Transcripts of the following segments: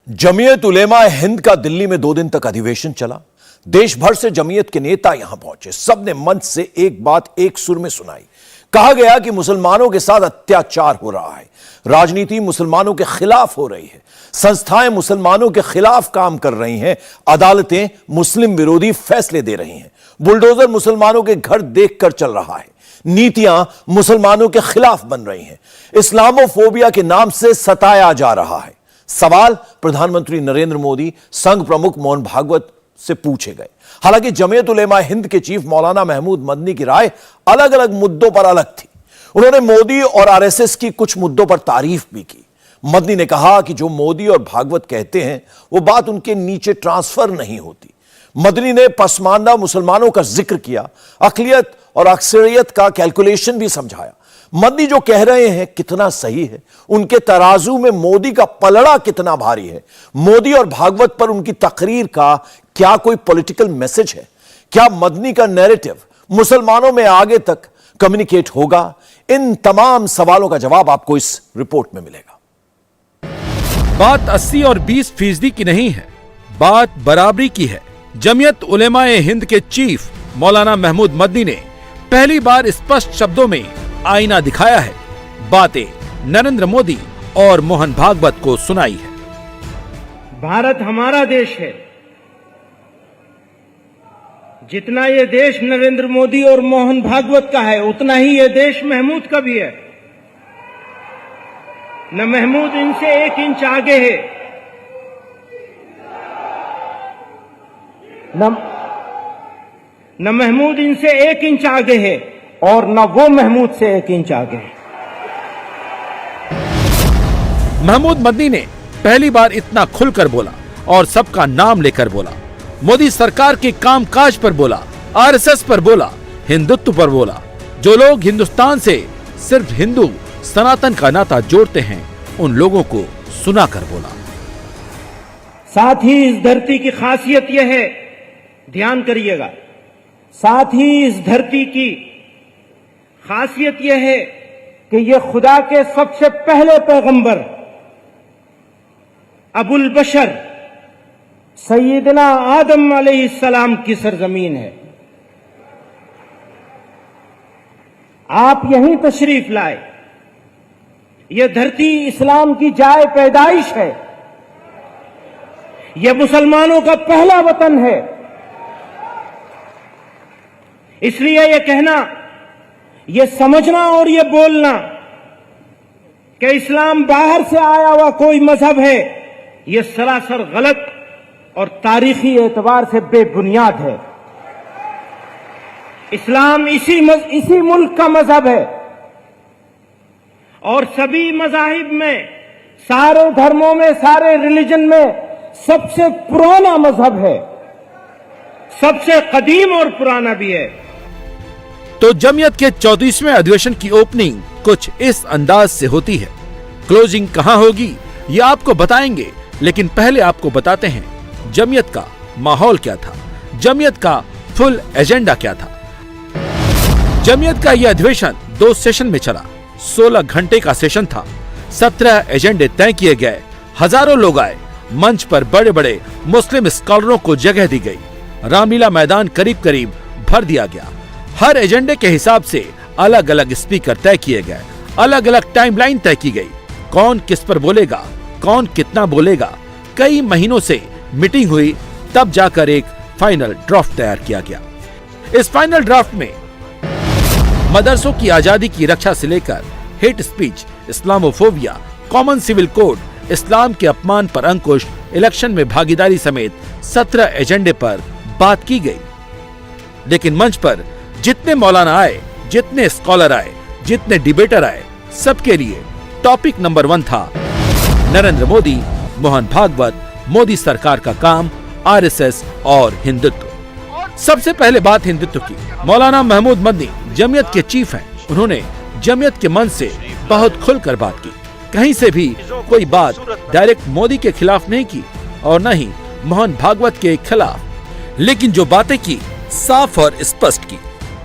जमीयत उलेमा हिंद का दिल्ली में 2 दिन तक अधिवेशन चला। देश भर से जमीयत के नेता यहां पहुंचे। सबने मंच से एक बात एक सुर में सुनाई। कहा गया कि मुसलमानों के साथ अत्याचार हो रहा है, राजनीति मुसलमानों के खिलाफ हो रही है, संस्थाएं मुसलमानों के खिलाफ काम कर रही हैं, अदालतें मुस्लिम विरोधी फैसले दे रही हैं, बुलडोजर मुसलमानों के घर देखकर चल रहा है, नीतियां मुसलमानों के खिलाफ बन रही हैं, इस्लामोफोबिया के नाम से सताया जा रहा है। सवाल प्रधानमंत्री नरेंद्र मोदी, संघ प्रमुख मोहन भागवत से पूछे गए। हालांकि जमीयत उलेमा हिंद के चीफ मौलाना महमूद मदनी की राय अलग अलग मुद्दों पर अलग थी। उन्होंने मोदी और आरएसएस की कुछ मुद्दों पर तारीफ भी की। मदनी ने कहा कि जो मोदी और भागवत कहते हैं वो बात उनके नीचे ट्रांसफर नहीं होती। मदनी ने पसमानदा मुसलमानों का जिक्र किया, अकलियत और अक्सरियत का कैलकुलेशन भी समझाया। मदनी जो कह रहे हैं कितना सही है, उनके तराजू में मोदी का पलड़ा कितना भारी है, मोदी और भागवत पर उनकी तकरीर का क्या कोई पॉलिटिकल मैसेज है, क्या मदनी का नैरेटिव मुसलमानों में आगे तक कम्युनिकेट होगा? इन तमाम सवालों का जवाब आपको इस रिपोर्ट में मिलेगा। बात 80 और 20% की नहीं है, बात बराबरी की है। जमीयत उलेमाए हिंद के चीफ मौलाना महमूद मदनी ने पहली बार स्पष्ट शब्दों में आईना दिखाया है। बातें नरेंद्र मोदी और मोहन भागवत को सुनाई है। भारत हमारा देश है। जितना ये देश नरेंद्र मोदी और मोहन भागवत का है, उतना ही ये देश महमूद का भी है। न महमूद इनसे 1 इंच आगे है, न महमूद इनसे 1 इंच आगे है, और न वो महमूद से 1 इंच आगे है। महमूद मदनी ने पहली बार इतना खुलकर बोला और सबका नाम लेकर बोला। मोदी सरकार के कामकाज पर बोला, आरएसएस पर बोला, हिंदुत्व पर बोला। जो लोग हिंदुस्तान से सिर्फ हिंदू सनातन का नाता जोड़ते हैं, उन लोगों को सुनाकर बोला। साथ ही इस धरती की खासियत यह है, ध्यान करिएगा, साथ ही इस धरती की खासियत यह है कि यह खुदा के सबसे पहले पैगंबर अबुल बशर सैयदना आदम अलैहिस्सलाम की सरजमीन है। आप यहीं तशरीफ लाए। यह धरती इस्लाम की जाए पैदाइश है। यह मुसलमानों का पहला वतन है। इसलिए यह कहना, यह समझना और यह बोलना कि इस्लाम बाहर से आया हुआ कोई मजहब है, यह सरासर गलत और तारीखी एतबार से बेबुनियाद है। इस्लाम इसी मुल्क का मजहब है और सभी मजाहिब में, सारे धर्मों में, सारे रिलीजन में सबसे पुराना मजहब है, सबसे कदीम और पुराना भी है। तो जमीयत के 34वें अधिवेशन की ओपनिंग कुछ इस अंदाज से होती है। क्लोजिंग कहां होगी ये आपको बताएंगे, लेकिन पहले आपको बताते हैं जमीयत का माहौल क्या था, जमीयत का फुल एजेंडा क्या था। जमीयत का यह अधिवेशन 2 सेशन में चला। 16 घंटे का सेशन था। 17 एजेंडे तय किए गए। हजारों लोग आए। मंच पर बड़े बड़े मुस्लिम स्कॉलरों को जगह दी गई। रामलीला मैदान करीब करीब भर दिया गया। हर एजेंडे के हिसाब से अलग अलग स्पीकर तय किए गए, अलग अलग टाइमलाइन तय की गई। कौन किस पर बोलेगा, कौन कितना बोलेगा, कई महीनों से मीटिंग हुई, तब जाकर एक फाइनल ड्राफ्ट तैयार किया गया। इस फाइनल ड्राफ्ट में मदरसों की आजादी की रक्षा से लेकर hate speech, Islamophobia, common civil code, इस्लाम के अपमान पर अंकुश, इलेक्शन में भागीदारी समेत 17 एजेंडे पर बात की गई। लेकिन मंच पर जितने मौलाना आए, जितने स्कॉलर आए, जितने डिबेटर आए, सबके लिए टॉपिक नंबर 1 था नरेंद्र मोदी, मोहन भागवत, मोदी सरकार का काम, आरएसएस और हिंदुत्व। सबसे पहले बात हिंदुत्व की। मौलाना महमूद मदनी जमीयत के चीफ हैं। उन्होंने जमीयत के मन से बहुत खुलकर बात की। कहीं से भी कोई बात डायरेक्ट मोदी के खिलाफ नहीं की और न ही मोहन भागवत के खिलाफ, लेकिन जो बातें की साफ और स्पष्ट की।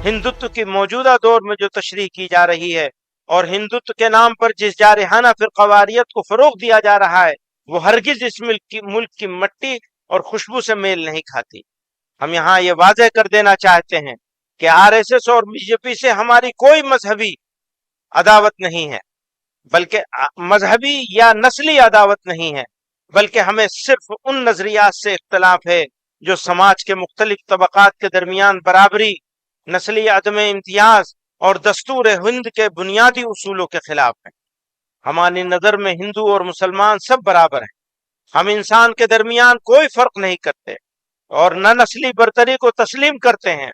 हिंदुत्व की मौजूदा दौर में जो तशरीह की जा रही है और हिंदुत्व के नाम पर जिस जारहाना फिरकवारियत को फरोग दिया जा रहा है, वो हरगिज इस मुल्क की मट्टी और खुशबू से मेल नहीं खाती। हम यहाँ ये वाजह कर देना चाहते हैं कि आरएसएस और बीजेपी से हमारी कोई मजहबी अदावत नहीं है, बल्कि मजहबी या नस्ली अदावत नहीं है, बल्कि हमें सिर्फ उन नजरियात से इख्तलाफ है जो समाज के मुख्तलिफ तबकात के दरमियान बराबरी, नस्ली अदम इम्तियाज और दस्तूर हिंद के बुनियादी उसूलों के खिलाफ है। हमारी नजर में हिंदू और मुसलमान सब बराबर हैं। हम इंसान के दरमियान कोई फर्क नहीं करते और न नस्ली बरतरी को तस्लीम करते हैं।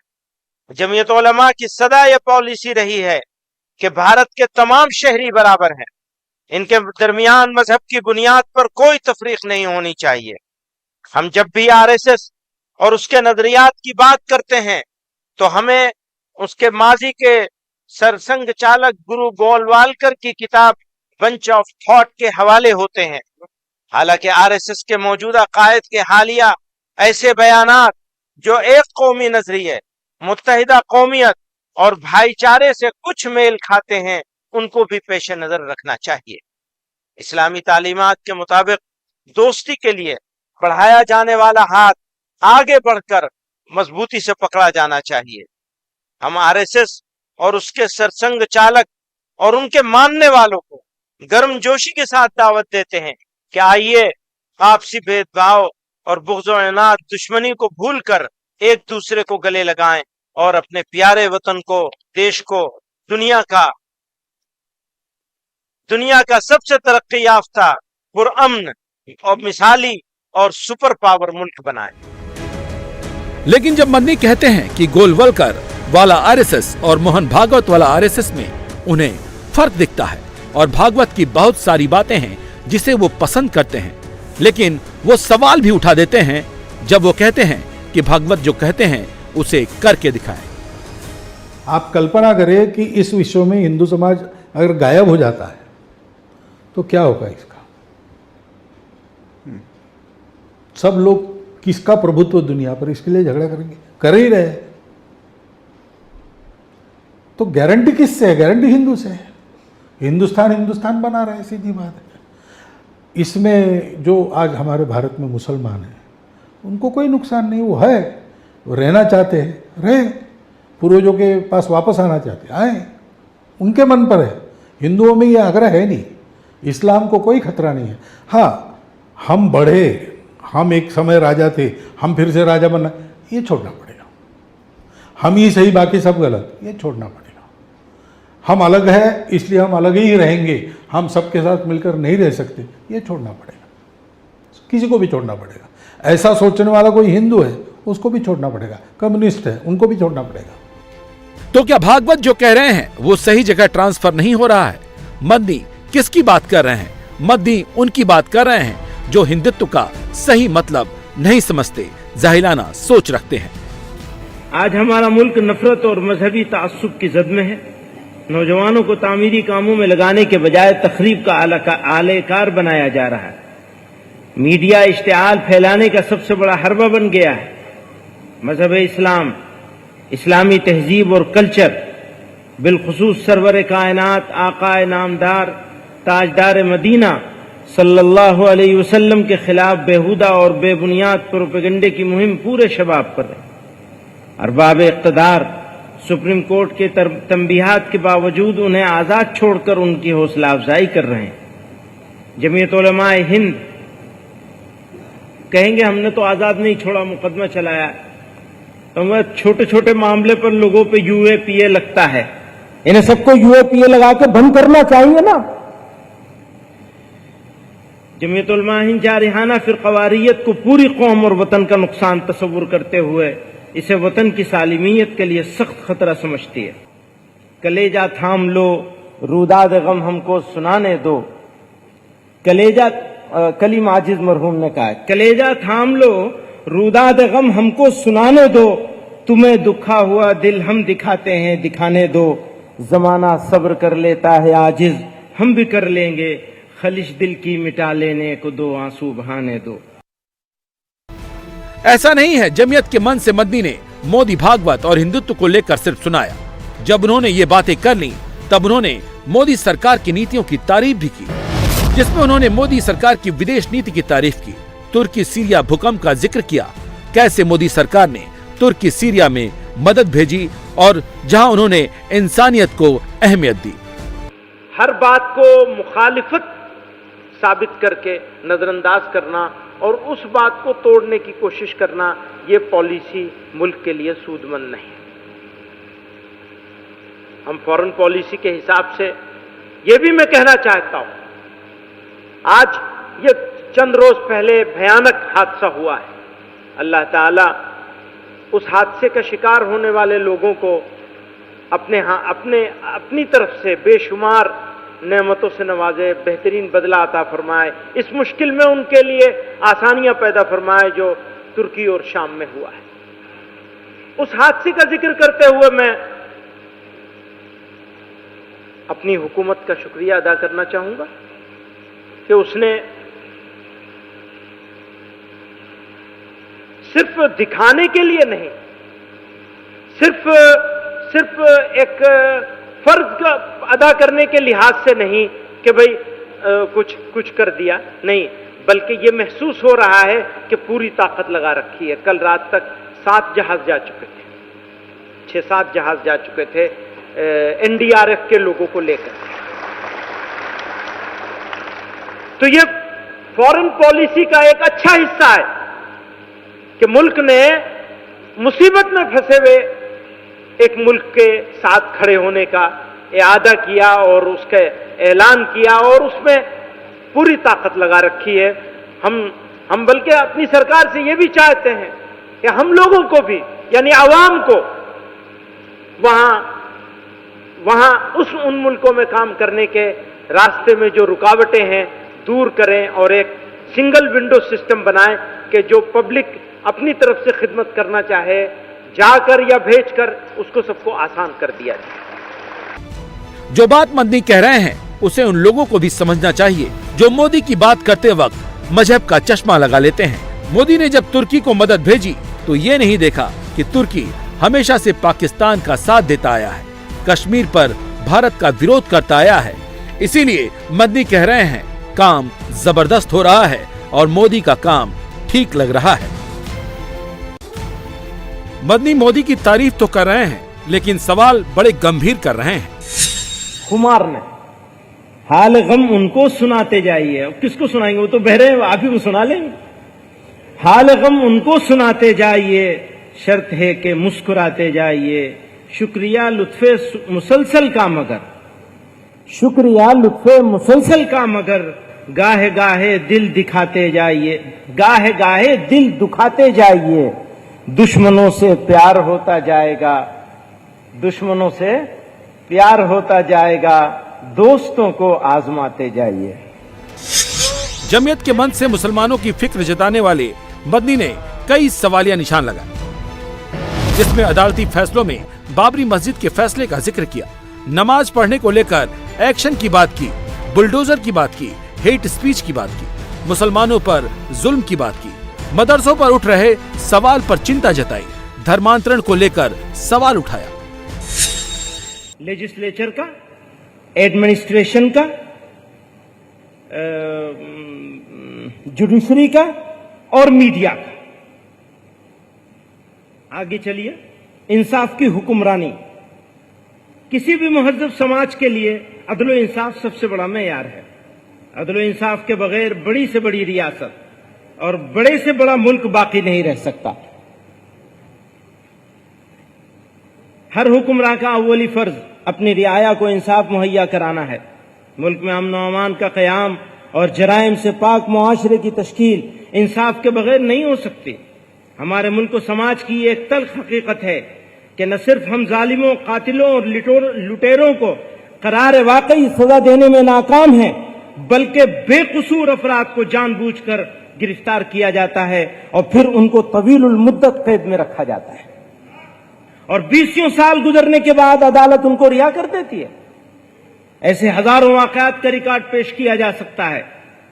जमीयत उलमा की सदा यह पॉलिसी रही है कि भारत के तमाम शहरी बराबर हैं, इनके दरमियान मजहब की बुनियाद पर कोई तफरीक नहीं होनी चाहिए। हम जब भी आरएसएस और उसके नजरियात की बात करते हैं तो हमें उसके माजी के सरसंघ चालक गुरु गोलवालकर की किताब बंच ऑफ थॉट के हवाले होते हैं। हालांकि आरएसएस के मौजूदा कायद के हालिया ऐसे बयानात जो एक कौमी नजरिए, मुत्तहिदा कौमियत और भाईचारे से कुछ मेल खाते हैं, उनको भी पेश नजर रखना चाहिए। इस्लामी तालीमात के मुताबिक दोस्ती के लिए बढ़ाया जाने वाला हाथ आगे बढ़कर मजबूती से पकड़ा जाना चाहिए। हम आरएसएस और उसके सरसंघ चालक और उनके मानने वालों को गर्मजोशी के साथ दावत देते हैं कि आइए आपसी भेदभाव और बुग़्ज़-ओ-इनाद दुश्मनी को भूलकर एक दूसरे को गले लगाएं और अपने प्यारे वतन को, देश को दुनिया का सबसे तरक्की याफ्ता, पुरअमन और मिसाली और सुपर पावर मुल्क बनाएं। लेकिन जब मदनी कहते हैं कि गोलवलकर वाला आरएसएस और मोहन भागवत वाला आरएसएस में उन्हें फर्क दिखता है और भागवत की बहुत सारी बातें हैं जिसे वो पसंद करते हैं, लेकिन वो सवाल भी उठा देते हैं जब वो कहते हैं कि भागवत जो कहते हैं उसे करके दिखाएं। आप कल्पना करें कि इस विश्व में हिंदू समाज अगर गायब हो जाता है तो क्या होगा इसका? सब लोग किसका प्रभुत्व दुनिया पर, इसके लिए झगड़ा करेंगे, कर ही रहे। तो गारंटी किससे है? गारंटी हिंदू से है। हिंदुस्तान बना रहे, सीधी बात है। इसमें जो आज हमारे भारत में मुसलमान हैं उनको कोई नुकसान नहीं, वो है, वो रहना चाहते हैं, रहे, पूर्वजों के पास वापस आना चाहते हैं, आए, उनके मन पर है। हिंदुओं में ये आग्रह है नहीं, इस्लाम को कोई खतरा नहीं है। हाँ, हम बढ़े, हम एक समय राजा थे, हम फिर से राजा बनना, ये छोड़ना पड़ेगा। हम ही सही, बाकी सब गलत, ये छोड़ना पड़ेगा। हम अलग है इसलिए हम अलग ही रहेंगे, हम सबके साथ मिलकर नहीं रह सकते, ये छोड़ना पड़ेगा। किसी को भी छोड़ना पड़ेगा। ऐसा सोचने वाला कोई हिंदू है उसको भी छोड़ना पड़ेगा, कम्युनिस्ट है उनको भी छोड़ना पड़ेगा। तो क्या भागवत जो कह रहे हैं वो सही जगह ट्रांसफर नहीं हो रहा है? मदनी किसकी बात कर रहे हैं? मदनी उनकी बात कर रहे हैं जो हिंदुत्व का सही मतलब नहीं समझते, जाहिलाना सोच रखते हैं। आज हमारा मुल्क नफरत और मजहबी तासुब की जद में है। नौजवानों को तामीरी कामों में लगाने के बजाय तखरीब का आलेकार बनाया जा रहा है। मीडिया इश्तिहाल फैलाने का सबसे बड़ा हरबा बन गया है। मजहब इस्लाम, इस्लामी तहजीब और कल्चर, बिलखुसूस सरवर कायनात आकाए नामदार ताजदार मदीना सल्लल्लाहु अलैहि वसल्लम के खिलाफ बेहुदा और बेबुनियाद प्रोपेगेंडे की मुहिम पूरे शबाब पर है। अरबाब इक़्तिदार सुप्रीम कोर्ट के तंबीहात के बावजूद उन्हें आज़ाद छोड़कर उनकी हौसला अफजाई कर रहे हैं। जमीयत उलमाए हिंद कहेंगे हमने तो आज़ाद नहीं छोड़ा, मुकदमा चलाया। तो वह छोटे छोटे मामले पर लोगों पे यूएपीए लगता है, इन्हें सबको यूएपीए लगा के बंद करना चाहिए ना। जमीयत उलमा हिंद जारिहाना फिरक़वारियत को पूरी कौम और वतन का नुकसान तस्वुर करते हुए इसे वतन की सालिमियत के लिए सख्त खतरा समझती है। कलेजा थाम लो, रूदाद गम हमको सुनाने दो। कलेजा, कलीम आजिज मरहूम ने कहा, कलेजा थाम लो, रूदाद गम हमको सुनाने दो। तुम्हें दुखा हुआ दिल हम दिखाते हैं, दिखाने दो। जमाना सब्र कर लेता है आजिज, हम भी कर लेंगे। खलिश दिल की मिटा लेने को दो, आंसू बहाने दो। ऐसा नहीं है जमीयत के मन से मदनी ने मोदी भागवत और हिंदुत्व को लेकर सिर्फ सुनाया। जब उन्होंने ये बातें कर ली तब उन्होंने मोदी सरकार की नीतियों की तारीफ भी की। जिसमें उन्होंने मोदी सरकार की विदेश नीति की तारीफ की, तुर्की सीरिया भूकंप का जिक्र किया, कैसे मोदी सरकार ने तुर्की सीरिया में मदद भेजी और जहां उन्होंने इंसानियत को अहमियत दी। हर बात को मुखालिफत साबित करके नजरअंदाज करना और उस बात को तोड़ने की कोशिश करना, ये पॉलिसी मुल्क के लिए सूदमंद नहीं। हम फॉरेन पॉलिसी के हिसाब से ये भी मैं कहना चाहता हूं, आज ये चंद रोज पहले भयानक हादसा हुआ है। अल्लाह ताला उस हादसे का शिकार होने वाले लोगों को अपनी तरफ से बेशुमार नेमतों से नवाजे, बेहतरीन बदला अता फरमाए, इस मुश्किल में उनके लिए आसानियां पैदा फरमाए जो तुर्की और शाम में हुआ है। उस हादसे का जिक्र करते हुए मैं अपनी हुकूमत का शुक्रिया अदा करना चाहूंगा कि उसने सिर्फ दिखाने के लिए नहीं, सिर्फ एक फर्ज का अदा करने के लिहाज से नहीं कि भाई कुछ कर दिया, नहीं, बल्कि ये महसूस हो रहा है कि पूरी ताकत लगा रखी है। कल रात तक 7 जहाज जा चुके थे, 6-7 जहाज जा चुके थे एनडीआरएफ के लोगों को लेकर। तो ये फॉरेन पॉलिसी का एक अच्छा हिस्सा है कि मुल्क ने मुसीबत में फंसे हुए एक मुल्क के साथ खड़े होने का इरादा किया और उसका ऐलान किया और उसमें पूरी ताकत लगा रखी है। हम बल्कि अपनी सरकार से ये भी चाहते हैं कि हम लोगों को भी, यानी आवाम को वहां उन मुल्कों में काम करने के रास्ते में जो रुकावटें हैं दूर करें और एक सिंगल विंडो सिस्टम बनाएं कि जो पब्लिक अपनी तरफ से खिदमत करना चाहे जाकर या भेजकर उसको सबको आसान कर दिया जाए। जो बात मदनी कह रहे हैं उसे उन लोगों को भी समझना चाहिए जो मोदी की बात करते वक्त मजहब का चश्मा लगा लेते हैं। मोदी ने जब तुर्की को मदद भेजी तो ये नहीं देखा कि तुर्की हमेशा से पाकिस्तान का साथ देता आया है, कश्मीर पर भारत का विरोध करता आया है। इसीलिए मदनी कह रहे हैं काम जबरदस्त हो रहा है और मोदी का काम ठीक लग रहा है। मदनी मोदी की तारीफ तो कर रहे हैं लेकिन सवाल बड़े गंभीर कर रहे हैं। खुमार ने हाल गम उनको सुनाते जाइए। अब किसको सुनाएंगे, वो तो बहरे हैं, आप ही को सुना लेंगे। हाल गम उनको सुनाते जाइए, शर्त है कि मुस्कुराते जाइए, शुक्रिया लुत्फे मुसलसल का मगर, शुक्रिया लुत्फे मुसलसल का मगर, गाहे गाहे दिल दिखाते जाइए, गाहे गाहे दिल दुखाते जाइए, दुश्मनों से प्यार होता जाएगा, दुश्मनों से प्यार होता जाएगा, दोस्तों को आजमाते जाइए। जमीयत के मंच से मुसलमानों की फिक्र जताने वाले मदनी ने कई सवालिया निशान लगाए, जिसमें अदालती फैसलों में बाबरी मस्जिद के फैसले का जिक्र किया, नमाज पढ़ने को लेकर एक्शन की बात की, बुलडोजर की बात की, हेट स्पीच की बात की, मुसलमानों पर जुल्म की बात की, मदरसों पर उठ रहे सवाल पर चिंता जताई, धर्मांतरण को लेकर सवाल उठाया। लेजिस्लेचर का, एडमिनिस्ट्रेशन का, जुडिशरी का और मीडिया का। आगे चलिए, इंसाफ की हुक्मरानी। किसी भी महज़ब समाज के लिए अदल इंसाफ सबसे बड़ा मेयार है। अदल इंसाफ के बगैर बड़ी से बड़ी रियासत और बड़े से बड़ा मुल्क बाकी नहीं रह सकता। हर हुक्मरान का अव्वली फर्ज अपनी रियाया को इंसाफ मुहैया कराना है। मुल्क में अमन व अमान का क़याम और जराइम से पाक मुआशरे की तश्कील इंसाफ के बगैर नहीं हो सकती। हमारे मुल्क और समाज की एक तल्ख हकीकत है कि न सिर्फ हम जालिमों, कातिलों और लुटेरों को करार वाकई सजा देने में नाकाम हैं, बल्कि बेकसूर अफराद को जानबूझकर गिरफ्तार किया जाता है और फिर उनको तवीलुल मुद्दत कैद में रखा जाता है और 20 साल गुजरने के बाद अदालत उनको रिहा कर देती है। ऐसे हजारों वाक़यात का रिकॉर्ड पेश किया जा सकता है।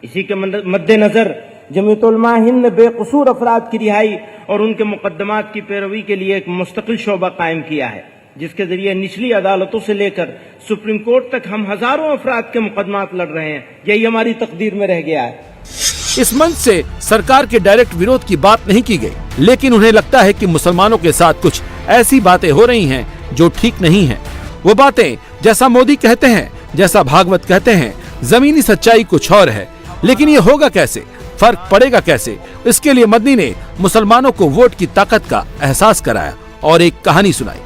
इसी के मद्देनजर जमीयत उलमा हिंद ने बेकसूर अफराद की रिहाई और उनके मुकदमात की पैरवी के लिए एक मुस्तकिल शोबा कायम किया है, जिसके जरिए निचली अदालतों से लेकर सुप्रीम कोर्ट तक हम हजारों अफराद के मुकदमात लड़ रहे हैं। यही हमारी तकदीर में रह गया है। इस मंच से सरकार के डायरेक्ट विरोध की बात नहीं की गई, लेकिन उन्हें लगता है कि मुसलमानों के साथ कुछ ऐसी बातें हो रही हैं जो ठीक नहीं हैं। वो बातें जैसा मोदी कहते हैं, जैसा भागवत कहते हैं, जमीनी सच्चाई कुछ और है। लेकिन ये होगा कैसे, फर्क पड़ेगा कैसे? इसके लिए मदनी ने मुसलमानों को वोट की ताकत का एहसास कराया और एक कहानी सुनाई।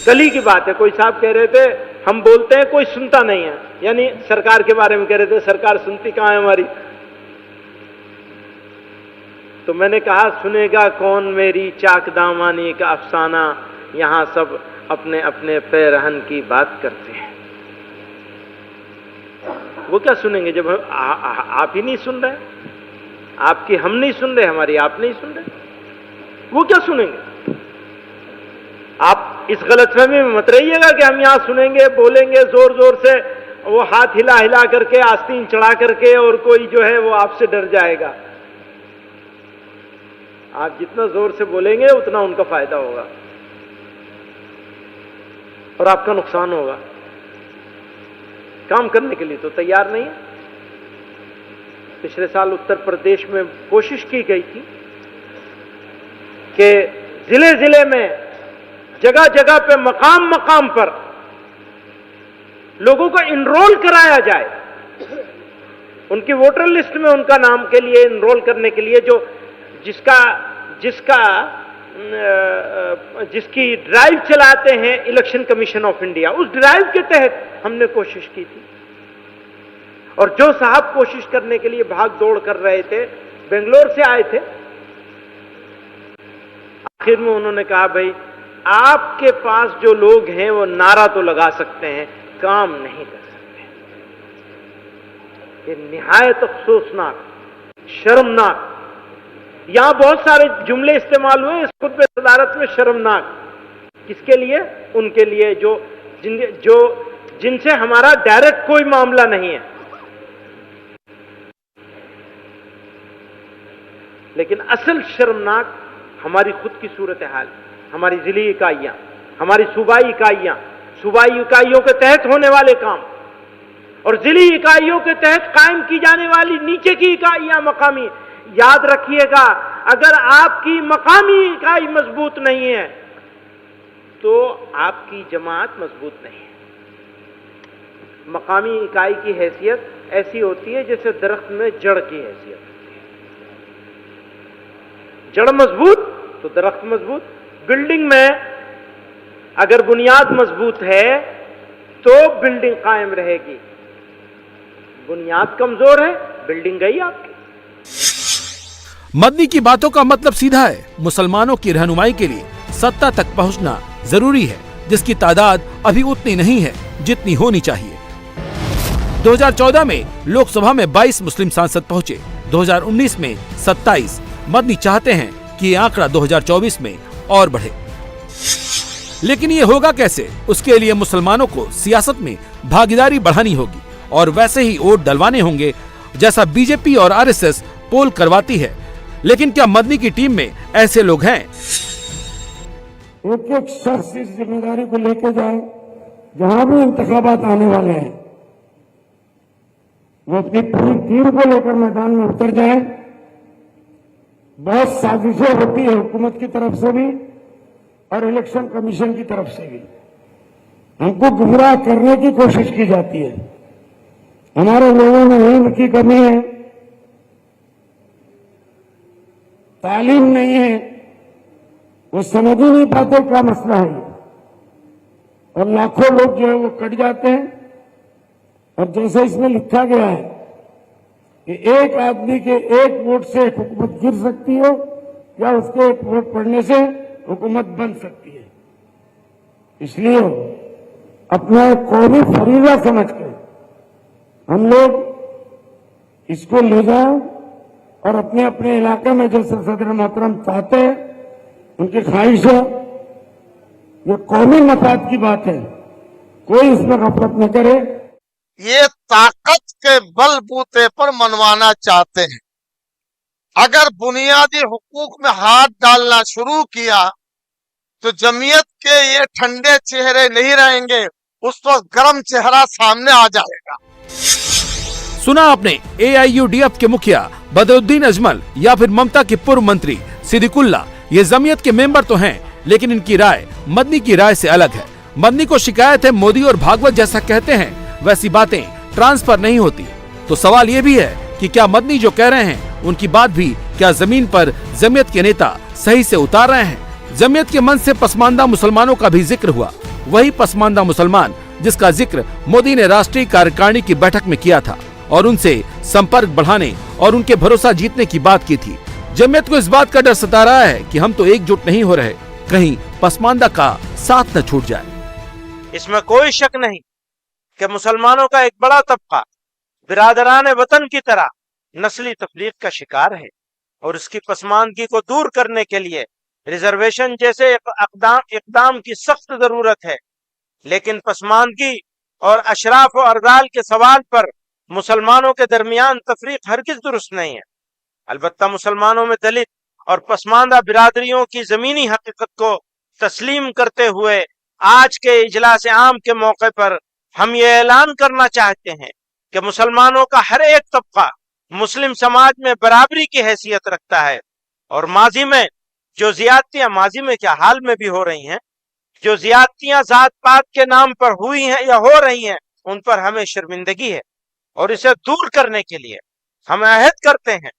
कल ही की बात है, कोई साहब कह रहे थे हम बोलते हैं कोई सुनता नहीं है, यानी सरकार के बारे में कह रहे थे सरकार सुनती कहां है हमारी। तो मैंने कहा सुनेगा कौन मेरी चाक दामानी का अफसाना, यहां सब अपने अपने पैरहन की बात करते हैं। वो क्या सुनेंगे जब आप ही नहीं सुन रहे, आपकी हम नहीं सुन रहे, हमारी आप नहीं सुन रहे, वो क्या सुनेंगे? आप इस गलतफहमी में मत रहिएगा कि हम यहां सुनेंगे, बोलेंगे जोर जोर से, वो हाथ हिला हिला करके, आस्तीन चढ़ा करके, और कोई जो है वो आपसे डर जाएगा। आप जितना जोर से बोलेंगे उतना उनका फायदा होगा और आपका नुकसान होगा। काम करने के लिए तो तैयार नहीं है। पिछले साल उत्तर प्रदेश में कोशिश की गई थी कि जिले जिले में, जगह जगह पे, मकाम मकाम पर लोगों को इनरोल कराया जाए, उनकी वोटर लिस्ट में उनका नाम के लिए इनरोल करने के लिए, जो जिसकी ड्राइव चलाते हैं इलेक्शन कमीशन ऑफ इंडिया, उस ड्राइव के तहत हमने कोशिश की थी। और जो साहब कोशिश करने के लिए भाग दौड़ कर रहे थे, बेंगलोर से आए थे, आखिर में उन्होंने कहा भाई आपके पास जो लोग हैं वो नारा तो लगा सकते हैं, काम नहीं कर सकते। ये निहायत अफसोसनाक, शर्मनाक, यहां बहुत सारे जुमले इस्तेमाल हुए इस खुतबे सदारत में, शर्मनाक किसके लिए? उनके लिए जो जिनसे हमारा डायरेक्ट कोई मामला नहीं है। लेकिन असल शर्मनाक हमारी खुद की सूरत हाल, हमारी जिली इकाइयां, हमारी सूबाई इकाइयां, सूबाई इकाइयों के तहत होने वाले काम और जिली इकाइयों के तहत कायम की जाने वाली नीचे की इकाइयां, मकामी। याद रखिएगा, अगर आपकी मकामी इकाई मजबूत नहीं है तो आपकी जमात मजबूत नहीं है। मकामी इकाई की हैसियत ऐसी होती है जैसे दरख्त में जड़ की हैसियत होती है। जड़ मजबूत तो दरख्त मजबूत। बिल्डिंग में अगर बुनियाद मजबूत है तो बिल्डिंग कायम रहेगी, बुनियाद कमजोर है, बिल्डिंग गई आपकी। मदनी की बातों का मतलब सीधा है, मुसलमानों की रहनुमाई के लिए सत्ता तक पहुंचना जरूरी है, जिसकी तादाद अभी उतनी नहीं है जितनी होनी चाहिए। 2014 में लोकसभा में 22 मुस्लिम सांसद पहुंचे, 2019 में 27। मदनी चाहते हैं कि ये आंकड़ा 2024 में और बढ़े। लेकिन ये होगा कैसे? उसके लिए मुसलमानों को सियासत में भागीदारी बढ़ानी होगी और वैसे ही वोट डलवाने होंगे जैसा बीजेपी और आरएसएस पोल करवाती है। लेकिन क्या मदनी की टीम में ऐसे लोग हैं? एक एक शख्स इस जिम्मेदारी को लेकर जाए, जहां भी इंतखाबात आने वाले हैं वो अपनी पूरी टीम को लेकर मैदान में उतर जाए। बहुत साजिशें होती है हुकूमत की तरफ से भी और इलेक्शन कमीशन की तरफ से भी, हमको गुमराह करने की कोशिश की जाती है। हमारे लोगों में इल्म की कमी है, तालीम नहीं है, वो समझ ही नहीं पाते क्या मसला है, और लाखों लोग जो है वो कट जाते हैं। और जैसे इसमें लिखा गया है कि एक आदमी के एक वोट से हुकूमत गिर सकती है या उसके एक वोट पड़ने से हुकूमत बन सकती है। इसलिए अपना कौमी फरीजा समझकर हम लोग इसको ले जाएं और अपने अपने इलाके में जैसे सदर मोहतरम चाहते हैं, उनकी ख्वाहिश है, ये कौमी मफाद की बात है, कोई इसमें गफलत न करे। ये ताकत के बलबूते पर मनवाना चाहते हैं। अगर बुनियादी हुकूक में हाथ डालना शुरू किया तो जमीयत के ये ठंडे चेहरे नहीं रहेंगे, उस वक्त गर्म चेहरा सामने आ जाएगा। सुना आपने AIUDF के मुखिया बदरुद्दीन अजमल या फिर ममता के पूर्व मंत्री सिद्दीकुल्ला। ये जमीयत के मेंबर तो हैं, लेकिन इनकी राय मदनी की राय से अलग है। मदनी को शिकायत है मोदी और भागवत जैसा कहते हैं वैसी बातें ट्रांसफर नहीं होती। तो सवाल ये भी है कि क्या मदनी जो कह रहे हैं उनकी बात भी क्या जमीन पर जमीयत के नेता सही से उतार रहे हैं? जमीयत के मंच से पसमानदा मुसलमानों का भी जिक्र हुआ। वही पसमानदा मुसलमान जिसका जिक्र मोदी ने राष्ट्रीय कार्यकारिणी की बैठक में किया था और उनसे संपर्क बढ़ाने और उनके भरोसा जीतने की बात की थी। जमीयत को इस बात का डर सता रहा है कि हम तो एकजुट नहीं हो रहे, कहीं पसमानदा का साथ न छूट जाए। इसमें कोई शक नहीं कि मुसलमानों का एक बड़ा तबका बिरादरान वतन की तरह नस्ली तफरीक का शिकार है और इसकी पसमानदगी को दूर करने के लिए रिजर्वेशन जैसे इकदाम की सख्त जरूरत है। लेकिन पसमानदगी और अशराफ और अरदाल के सवाल पर मुसलमानों के दरमियान तफरीक हरगिज दुरुस्त नहीं है। अलबत्ता मुसलमानों में दलित और पसमानदा बिरादरियों की जमीनी हकीकत को तस्लीम करते हुए आज के इजलास आम के मौके पर हम ये ऐलान करना चाहते हैं कि मुसलमानों का हर एक तबका मुस्लिम समाज में बराबरी की हैसियत रखता है और माजी में जो ज्यादतियां माजी में क्या हाल में भी हो रही हैं, जो ज्यादतियां जात पात के नाम पर हुई हैं या हो रही हैं, उन पर हमें शर्मिंदगी है और इसे दूर करने के लिए हम अहद करते हैं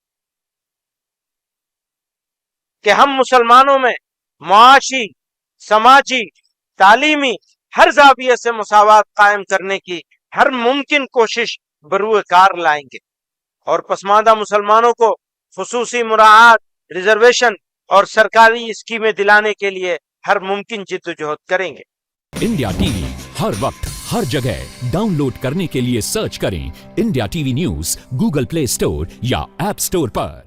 कि हम मुसलमानों में मुआशी, समाजी, तालीमी हर जाविये से मुसावात कायम करने की हर मुमकिन कोशिश बरूए कार लाएंगे और पसमानदा मुसलमानों को खुसूसी मुराआत, रिजर्वेशन और सरकारी स्कीमें दिलाने के लिए हर मुमकिन जिद्दोजहद करेंगे। इंडिया टीवी हर वक्त हर जगह डाउनलोड करने के लिए सर्च करें India TV news Google play store या ऐप स्टोर पर।